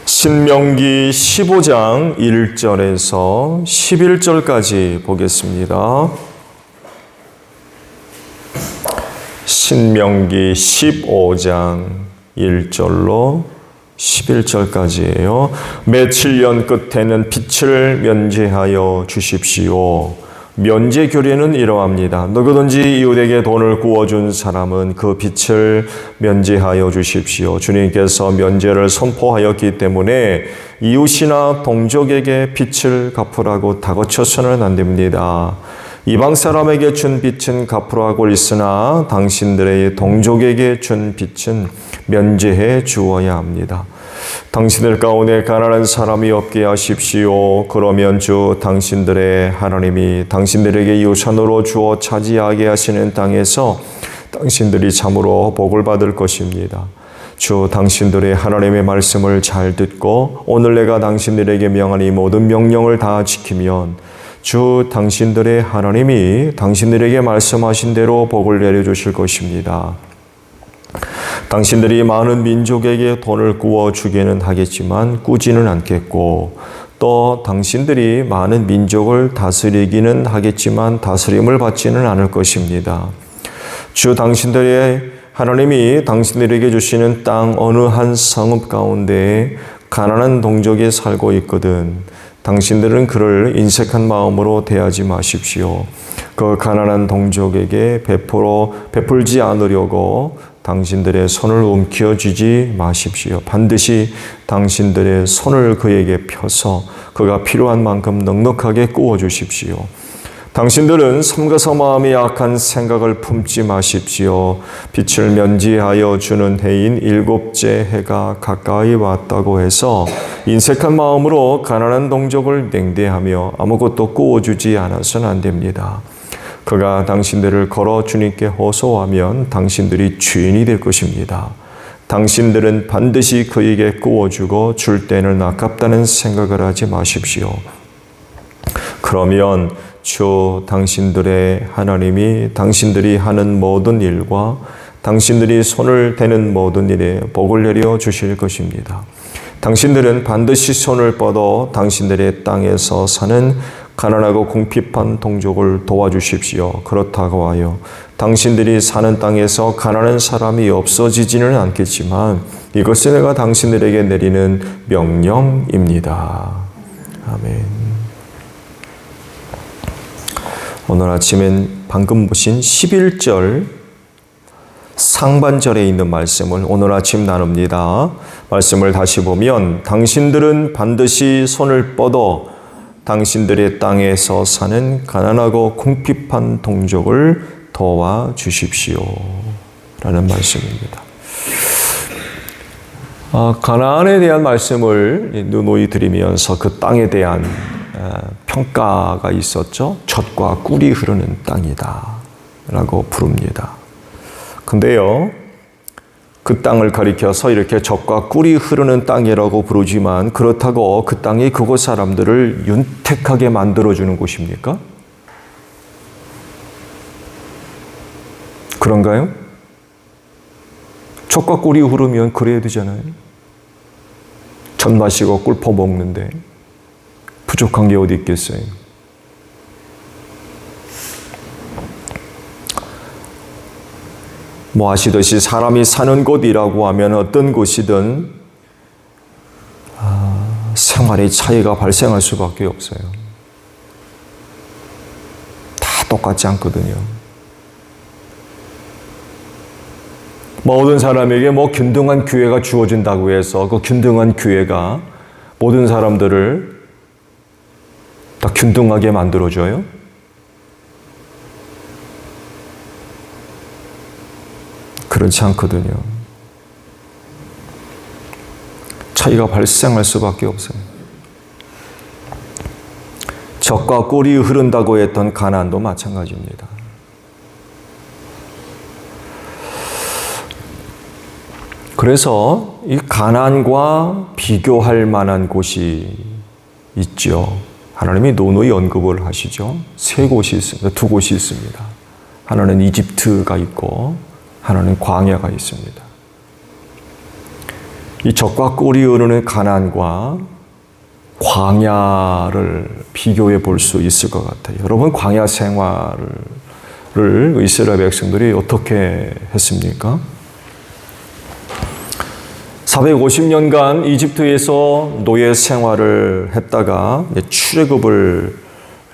신명기 15장 1절에서 11절까지 보겠습니다. 신명기 15장 1절로 11절까지예요. 매 7년 끝에는 빛을 면제하여 주십시오. 면제 규례는 이러합니다. 누구든지 이웃에게 돈을 구워준 사람은 그 빚을 면제하여 주십시오. 주님께서 면제를 선포하였기 때문에 이웃이나 동족에게 빚을 갚으라고 다그쳐서는 안 됩니다. 이방 사람에게 준 빚은 갚으라고 있으나 당신들의 동족에게 준 빚은 면제해 주어야 합니다. 당신들 가운데 가난한 사람이 없게 하십시오. 그러면 주 당신들의 하나님이 당신들에게 유산으로 주어 차지하게 하시는 땅에서 당신들이 참으로 복을 받을 것입니다. 주 당신들의 하나님의 말씀을 잘 듣고 오늘 내가 당신들에게 명한 이 모든 명령을 다 지키면 주 당신들의 하나님이 당신들에게 말씀하신 대로 복을 내려주실 것입니다. 당신들이 많은 민족에게 돈을 구워주기는 하겠지만 꾸지는 않겠고 또 당신들이 많은 민족을 다스리기는 하겠지만 다스림을 받지는 않을 것입니다. 주 당신들의 하나님이 당신들에게 주시는 땅 어느 한 성읍 가운데 가난한 동족이 살고 있거든 당신들은 그를 인색한 마음으로 대하지 마십시오. 그 가난한 동족에게 베풀지 않으려고 당신들의 손을 움켜쥐지 마십시오. 반드시 당신들의 손을 그에게 펴서 그가 필요한 만큼 넉넉하게 구워주십시오. 당신들은 삼가서 마음이 약한 생각을 품지 마십시오. 빛을 면제하여 주는 해인 일곱째 해가 가까이 왔다고 해서 인색한 마음으로 가난한 동족을 냉대하며 아무것도 구워주지 않아서는 안 됩니다. 그가 당신들을 걸어 주님께 호소하면 당신들이 주인이 될 것입니다. 당신들은 반드시 그에게 구워주고 줄 때는 아깝다는 생각을 하지 마십시오. 그러면 주 당신들의 하나님이 당신들이 하는 모든 일과 당신들이 손을 대는 모든 일에 복을 내려 주실 것입니다. 당신들은 반드시 손을 뻗어 당신들의 땅에서 사는 가난하고 궁핍한 동족을 도와주십시오. 그렇다고 하여 당신들이 사는 땅에서 가난한 사람이 없어지지는 않겠지만 이것은 내가 당신들에게 내리는 명령입니다. 아멘. 오늘 아침엔 방금 보신 11절 상반절에 있는 말씀을 오늘 아침 나눕니다. 말씀을 다시 보면 당신들은 반드시 손을 뻗어 당신들의 땅에서 사는 가난하고 궁핍한 동족을 도와주십시오. 라는 말씀입니다. 가나안에 대한 말씀을 누누이 드리면서 그 땅에 대한 평가가 있었죠. 젖과 꿀이 흐르는 땅이다 라고 부릅니다. 근데요, 그 땅을 가리켜서 이렇게 젖과 꿀이 흐르는 땅이라고 부르지만 그렇다고 그 땅이 그곳 사람들을 윤택하게 만들어주는 곳입니까? 그런가요? 젖과 꿀이 흐르면 그래야 되잖아요. 젖 마시고 꿀 퍼먹는데 부족한 게 어디 있겠어요? 아시듯이 사람이 사는 곳이라고 하면 어떤 곳이든 생활의 차이가 발생할 수밖에 없어요. 다 똑같지 않거든요. 모든 사람에게 균등한 기회가 주어진다고 해서 그 균등한 기회가 모든 사람들을 다 균등하게 만들어줘요? 그렇지 않거든요. 차이가 발생할 수밖에 없어요. 젖과 꿀이 흐른다고 했던 가나안도 마찬가지입니다. 그래서 이 가나안과 비교할 만한 곳이 있죠. 하나님이 누누이 언급을 하시죠. 세 곳이 있습니다. 두 곳이 있습니다. 하나는 이집트가 있고 하나는 광야가 있습니다. 이 젖과 꿀이 흐르는 가나안과 광야를 비교해 볼 수 있을 것 같아요. 여러분, 광야 생활을 이스라엘 백성들이 어떻게 했습니까? 450년간 이집트에서 노예 생활을 했다가 출애굽을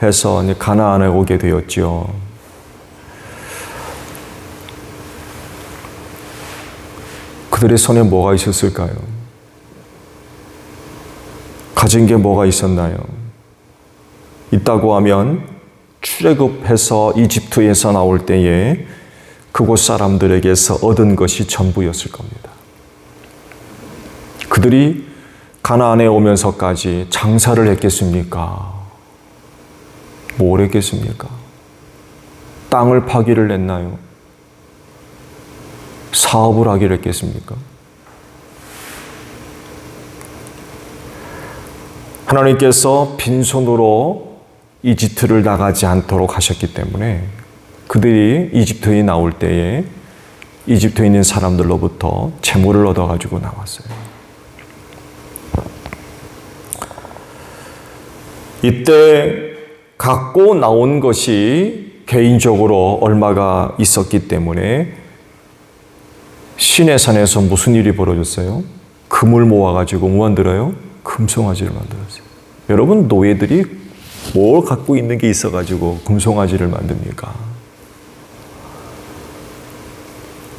해서 가나안에 오게 되었죠. 그들의 손에 뭐가 있었을까요? 가진 게 뭐가 있었나요? 있다고 하면 출애굽해서 이집트에서 나올 때에 그곳 사람들에게서 얻은 것이 전부였을 겁니다. 그들이 가나안에 오면서까지 장사를 했겠습니까? 뭘 했겠습니까? 땅을 파기를 했나요? 사업을 하기를 했겠습니까? 하나님께서 빈손으로 이집트를 나가지 않도록 하셨기 때문에 그들이 이집트에 나올 때에 이집트에 있는 사람들로부터 재물을 얻어가지고 나왔어요. 이때 갖고 나온 것이 개인적으로 얼마가 있었기 때문에 시내산에서 무슨 일이 벌어졌어요? 금을 모아가지고 뭐 만들어요? 금송아지를 만들었어요. 여러분, 노예들이 뭘 갖고 있는 게 있어가지고 금송아지를 만듭니까?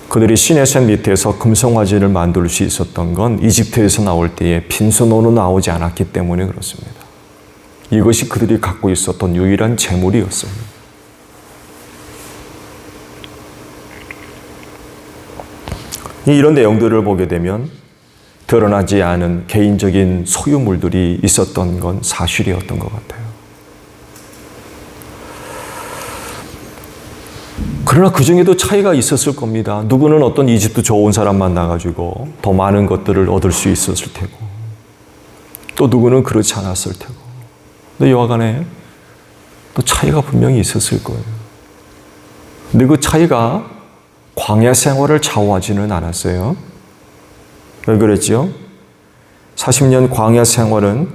그들이 시내산 밑에서 금송아지를 만들 수 있었던 건 이집트에서 나올 때에 빈손으로 나오지 않았기 때문에 그렇습니다. 이것이 그들이 갖고 있었던 유일한 재물이었어요. 이런 내용들을 보게 되면 드러나지 않은 개인적인 소유물들이 있었던 건 사실이었던 것 같아요. 그러나 그 중에도 차이가 있었을 겁니다. 누구는 어떤 이집트 좋은 사람 만나가지고 더 많은 것들을 얻을 수 있었을 테고, 또 누구는 그렇지 않았을 테고. 근데 여하간에 또 차이가 분명히 있었을 거예요. 근데 그 차이가 광야 생활을 좌우하지는 않았어요. 왜 그랬죠? 40년 광야 생활은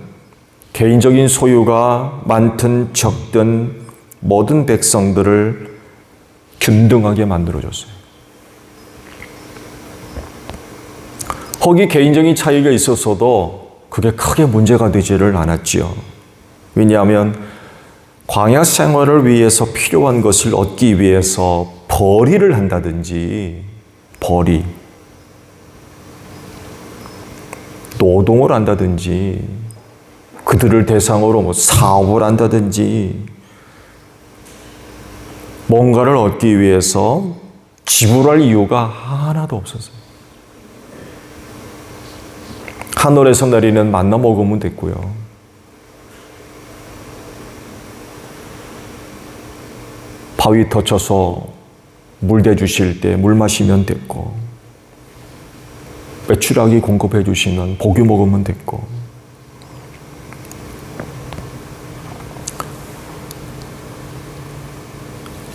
개인적인 소유가 많든 적든 모든 백성들을 균등하게 만들어줬어요. 거기 개인적인 차이가 있었어도 그게 크게 문제가 되지를 않았지요. 왜냐하면 광야 생활을 위해서 필요한 것을 얻기 위해서 벌이를 한다든지 노동을 한다든지 그들을 대상으로 사업을 한다든지 뭔가를 얻기 위해서 지불할 이유가 하나도 없었어요. 하늘에서 내리는 만나 먹으면 됐고요. 바위 터쳐서 물 대주실 때 물 마시면 됐고, 메추라기 공급해 주시면 고기 먹으면 됐고,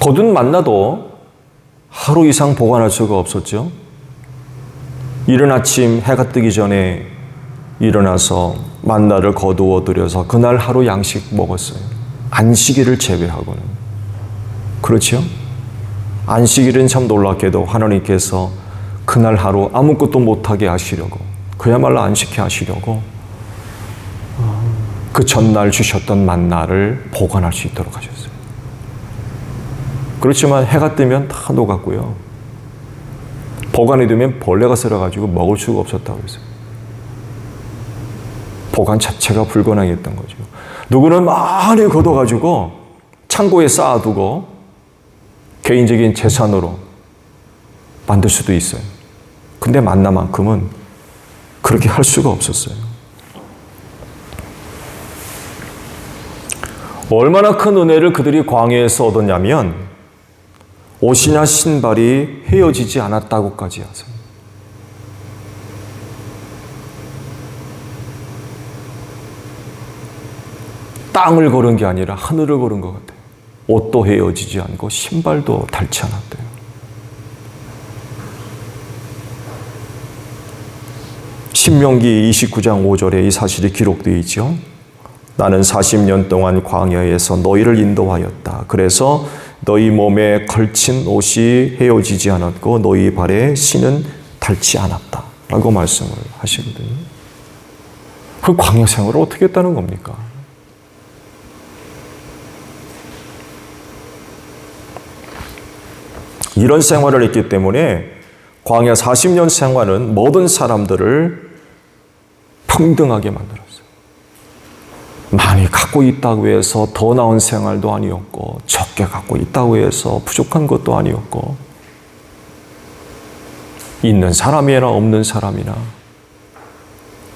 거둔 만나도 하루 이상 보관할 수가 없었죠. 이른 아침 해가 뜨기 전에 일어나서 만나를 거두어 들여서 그날 하루 양식 먹었어요. 안식일을 제외하고는. 그렇죠? 안식일은 참 놀랍게도 하나님께서 그날 하루 아무것도 못하게 하시려고, 그야말로 안식해 하시려고 그 전날 주셨던 만나를 보관할 수 있도록 하셨어요. 그렇지만 해가 뜨면 다 녹았고요. 보관해 두면 벌레가 쓸어가지고 먹을 수가 없었다고 했어요. 보관 자체가 불가능했던 거죠. 누구는 많이 걷어가지고 창고에 쌓아두고 개인적인 재산으로 만들 수도 있어요. 근데 만나만큼은 그렇게 할 수가 없었어요. 얼마나 큰 은혜를 그들이 광야에서 얻었냐면 옷이나 신발이 헤어지지 않았다고까지 하세요. 땅을 걸은 게 아니라 하늘을 걸은 것 같아요. 옷도 헤어지지 않고 신발도 닳지 않았대요. 신명기 29장 5절에 이 사실이 기록되어 있죠. 나는 40년 동안 광야에서 너희를 인도하였다. 그래서 너희 몸에 걸친 옷이 헤어지지 않았고 너희 발에 신은 닳지 않았다. 라고 말씀을 하시거든요. 그 광야 생활을 어떻게 했다는 겁니까? 이런 생활을 했기 때문에 광야 40년 생활은 모든 사람들을 평등하게 만들었어요. 많이 갖고 있다고 해서 더 나은 생활도 아니었고, 적게 갖고 있다고 해서 부족한 것도 아니었고, 있는 사람이나 없는 사람이나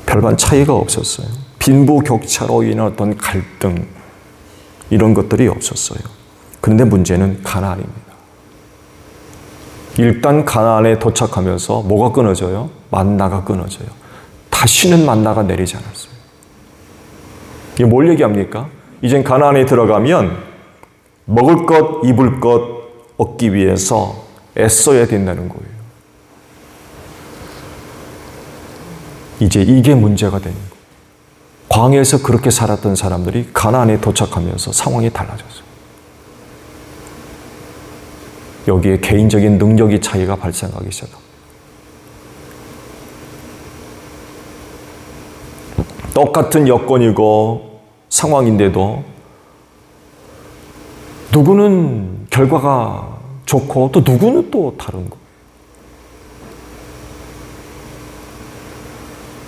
별반 차이가 없었어요. 빈부격차로 인한 어떤 갈등, 이런 것들이 없었어요. 그런데 문제는 가나안입니다. 일단 가나안에 도착하면서 뭐가 끊어져요? 만나가 끊어져요. 다시는 만나가 내리지 않았어요. 이게 뭘 얘기합니까? 이젠 가나안에 들어가면 먹을 것, 입을 것 얻기 위해서 애써야 된다는 거예요. 이제 이게 문제가 되는 거예요. 광야에서 그렇게 살았던 사람들이 가나안에 도착하면서 상황이 달라졌어요. 여기에 개인적인 능력의 차이가 발생하기 시작합니다. 똑같은 여건이고 상황인데도 누구는 결과가 좋고 또 누구는 또 다른 거예요.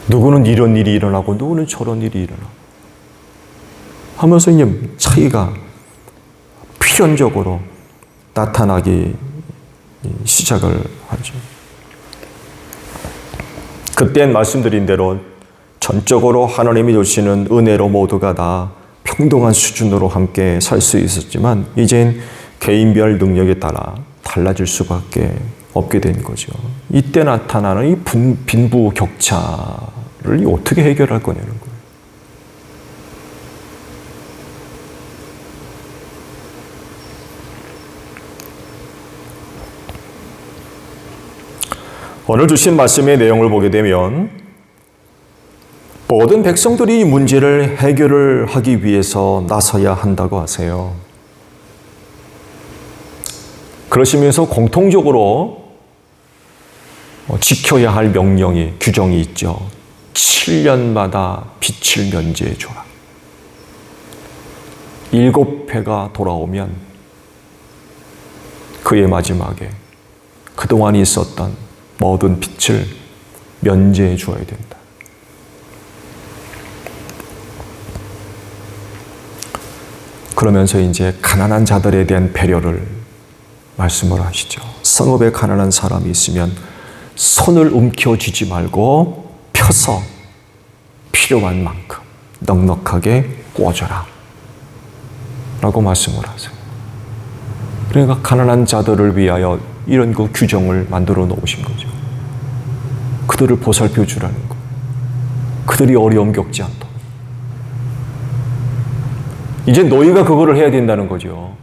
누구는 이런 일이 일어나고 누구는 저런 일이 일어나고 하면서 이제 차이가 필연적으로 나타나기 시작을 하죠. 그땐 말씀드린 대로 전적으로 하나님이 주시는 은혜로 모두가 다 평등한 수준으로 함께 살 수 있었지만 이젠 개인별 능력에 따라 달라질 수밖에 없게 된 거죠. 이때 나타나는 이 빈부 격차를 어떻게 해결할 거냐는 거예요. 오늘 주신 말씀의 내용을 보게 되면 모든 백성들이 이 문제를 해결을 하기 위해서 나서야 한다고 하세요. 그러시면서 공통적으로 지켜야 할 명령이, 규정이 있죠. 7년마다 빛을 면제해 줘라. 7회가 돌아오면 그의 마지막에 그동안 있었던 모든 빛을 면제해 주어야 된다. 그러면서 이제 가난한 자들에 대한 배려를 말씀을 하시죠. 성읍에 가난한 사람이 있으면 손을 움켜쥐지 말고 펴서 필요한 만큼 넉넉하게 꿔줘라 라고 말씀을 하세요. 그러니까 가난한 자들을 위하여 이런 그 규정을 만들어 놓으신 거죠. 그들을 보살펴 주라는 거예요. 그들이 어려움 겪지 않도록. 이제 너희가 그거를 해야 된다는 거죠.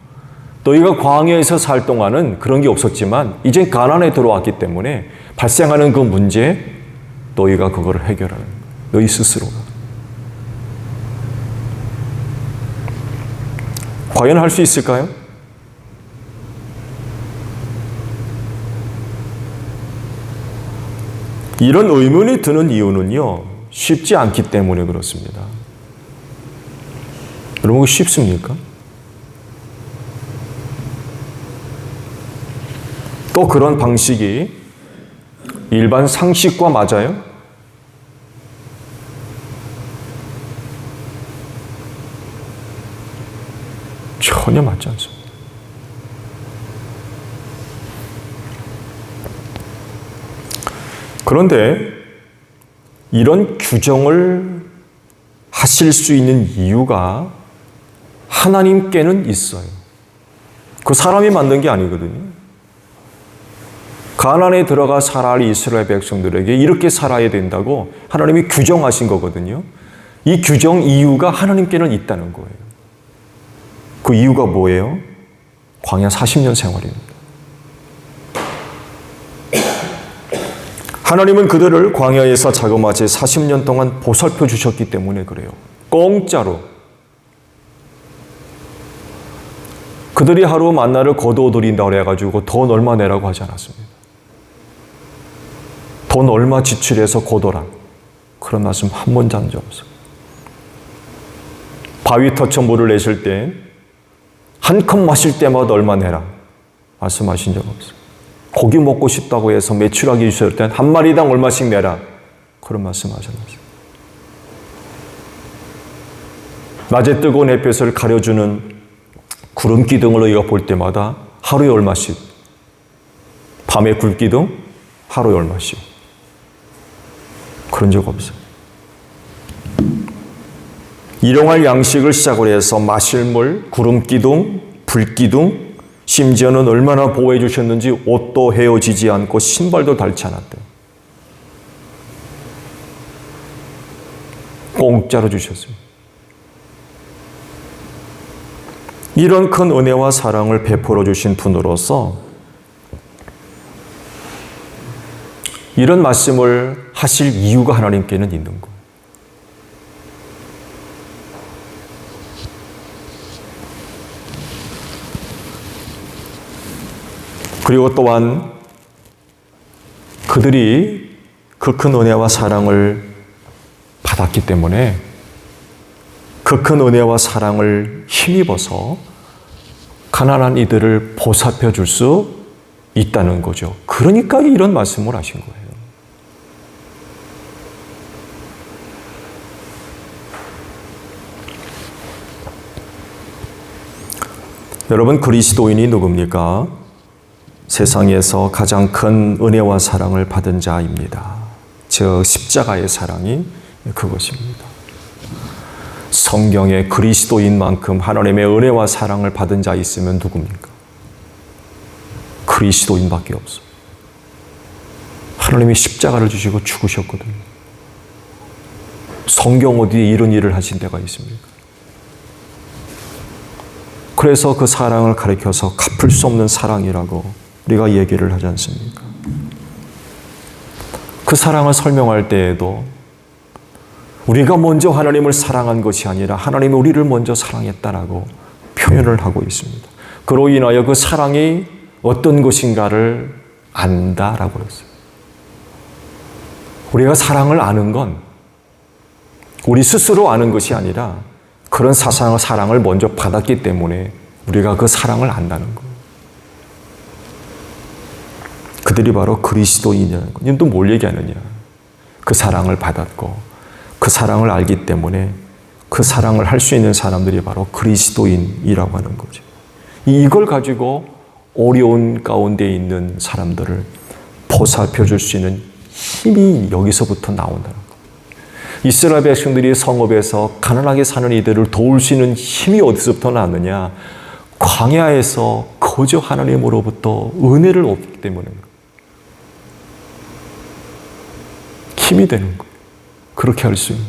너희가 광야에서 살 동안은 그런 게 없었지만 이제 가나안에 들어왔기 때문에 발생하는 그 문제 너희가 그거를 해결하는 거예요. 너희 스스로가. 과연 할 수 있을까요? 이런 의문이 드는 이유는요, 쉽지 않기 때문에 그렇습니다. 여러분, 쉽습니까? 또 그런 방식이 일반 상식과 맞아요? 전혀 맞지 않습니다. 그런데 이런 규정을 하실 수 있는 이유가 하나님께는 있어요. 그 사람이 만든 게 아니거든요. 가나안에 들어가 살아야 할 이스라엘 백성들에게 이렇게 살아야 된다고 하나님이 규정하신 거거든요. 이 규정 이유가 하나님께는 있다는 거예요. 그 이유가 뭐예요? 광야 40년 생활입니다. 하나님은 그들을 광야에서 자그마치 40년 동안 보살펴 주셨기 때문에 그래요. 공짜로. 그들이 하루 만나를 거두어드린다고 해가지고 돈 얼마 내라고 하지 않았습니다. 돈 얼마 지출해서 거둬라. 그런 말씀 한 번도 한 적 없어요. 바위 터쳐 물을 내실 때 한 컵 마실 때마다 얼마 내라. 말씀하신 적 없어요. 고기 먹고 싶다고 해서 매출하기 주실 때 한 마리당 얼마씩 내라. 그런 말씀하셨어요. 낮에 뜨거운 햇볕을 가려주는 구름 기둥을 너희가 볼 때마다 하루에 얼마씩, 밤에 불 기둥 하루에 얼마씩. 그런 적 없어요. 일용할 양식을 시작으로 해서 마실 물, 구름 기둥, 불 기둥, 심지어는 얼마나 보호해 주셨는지 옷도 헤어지지 않고 신발도 닳지 않았대요. 공짜로 주셨습니다. 이런 큰 은혜와 사랑을 베풀어 주신 분으로서 이런 말씀을 하실 이유가 하나님께는 있는 거예요. 그리고 또한 그들이 그 큰 은혜와 사랑을 받았기 때문에 그 큰 은혜와 사랑을 힘입어서 가난한 이들을 보살펴 줄 수 있다는 거죠. 그러니까 이런 말씀을 하신 거예요. 여러분, 그리스도인이 누굽니까? 세상에서 가장 큰 은혜와 사랑을 받은 자입니다. 즉 십자가의 사랑이 그것입니다. 성경에 그리스도인만큼 하나님의 은혜와 사랑을 받은 자 있으면 누굽니까? 그리스도인밖에 없어요. 하나님이 십자가를 주시고 죽으셨거든요. 성경 어디에 이런 일을 하신 데가 있습니까? 그래서 그 사랑을 가리켜서 갚을 수 없는 사랑이라고 우리가 얘기를 하지 않습니까? 그 사랑을 설명할 때에도 우리가 먼저 하나님을 사랑한 것이 아니라 하나님이 우리를 먼저 사랑했다라고 표현을 하고 있습니다. 그로 인하여 그 사랑이 어떤 것인가를 안다라고 그랬어요. 우리가 사랑을 아는 건 우리 스스로 아는 것이 아니라 그런 사랑을 먼저 받았기 때문에 우리가 그 사랑을 안다는 거예요. 그들이 바로 그리스도인이라는 거예요. 또 뭘 얘기하느냐. 그 사랑을 받았고 그 사랑을 알기 때문에 그 사랑을 할 수 있는 사람들이 바로 그리스도인이라고 하는 거죠. 이걸 가지고 어려운 가운데 있는 사람들을 보살펴 줄 수 있는 힘이 여기서부터 나온다는 거예요. 이스라엘 백성들이 성읍에서 가난하게 사는 이들을 도울 수 있는 힘이 어디서부터 나느냐? 광야에서 거저 하나님으로부터 은혜를 얻기 때문에 힘이 되는 거예요. 그렇게 할 수 있는.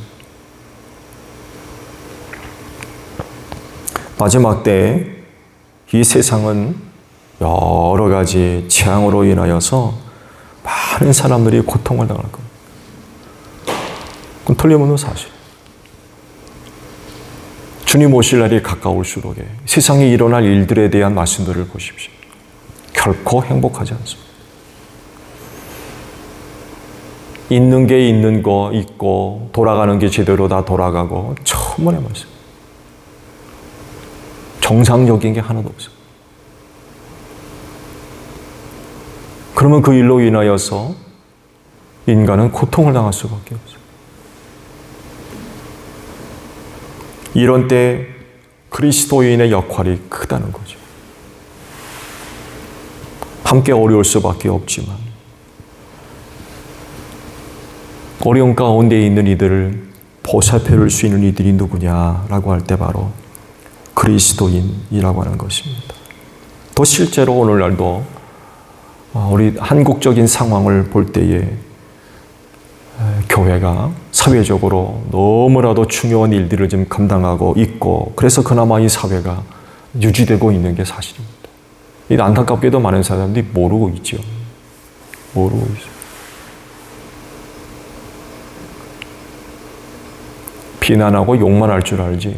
마지막 때에 이 세상은 여러 가지 재앙으로 인하여서 많은 사람들이 고통을 당할 겁니다. 그건 틀림없는 사실. 주님 오실 날이 가까울수록 세상에 일어날 일들에 대한 말씀들을 보십시오. 결코 행복하지 않습니다. 있는 게 있는 거 있고 돌아가는 게 제대로 다 돌아가고 천만의 말씀. 정상적인 게 하나도 없어요. 그러면 그 일로 인하여서 인간은 고통을 당할 수밖에 없어요. 이런 때 그리스도인의 역할이 크다는 거죠. 함께 어려울 수밖에 없지만 어려운 가운데 있는 이들을 보살펴 줄 수 있는 이들이 누구냐라고 할 때 바로 그리스도인이라고 하는 것입니다. 또 실제로 오늘날도 우리 한국적인 상황을 볼 때에 교회가 사회적으로 너무나도 중요한 일들을 지금 감당하고 있고 그래서 그나마 이 사회가 유지되고 있는 게 사실입니다. 이 안타깝게도 많은 사람들이 모르고 있죠. 모르고 있어요. 비난하고 욕만 할 줄 알지.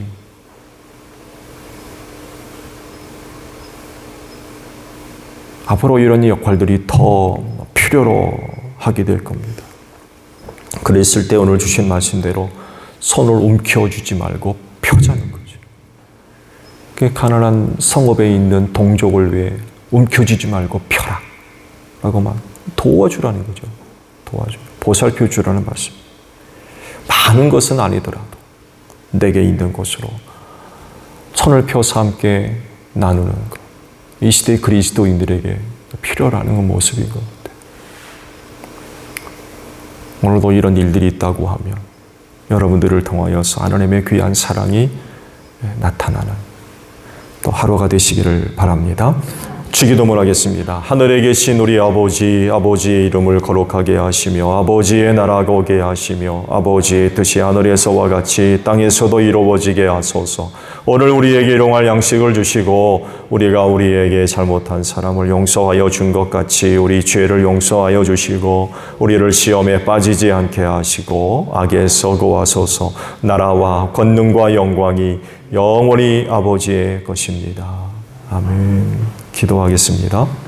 앞으로 이런 역할들이 더 필요로 하게 될 겁니다. 그랬을 때 오늘 주신 말씀대로 손을 움켜쥐지 말고 펴자는 거죠. 그 가난한 성읍에 있는 동족을 위해 움켜쥐지 말고 펴라 라고만 도와주라는 거죠. 도와줘. 보살펴 주라는 말씀. 많은 것은 아니더라도 내게 있는 것으로 손을 펴서 함께 나누는 것. 이 시대 그리스도인들에게 필요라는 모습인 것 같아요. 오늘도 이런 일들이 있다고 하면 여러분들을 통하여서 하나님의 귀한 사랑이 나타나는 또 하루가 되시기를 바랍니다. 주기도문 하겠습니다. 하늘에 계신 우리 아버지, 아버지의 이름을 거룩하게 하시며 아버지의 나라가 오게 하시며 아버지의 뜻이 하늘에서와 같이 땅에서도 이루어지게 하소서. 오늘 우리에게 일용할 양식을 주시고 우리가 우리에게 잘못한 사람을 용서하여 준 것 같이 우리 죄를 용서하여 주시고 우리를 시험에 빠지지 않게 하시고 악에서 구하소서. 나라와 권능과 영광이 영원히 아버지의 것입니다. 아멘. 기도하겠습니다.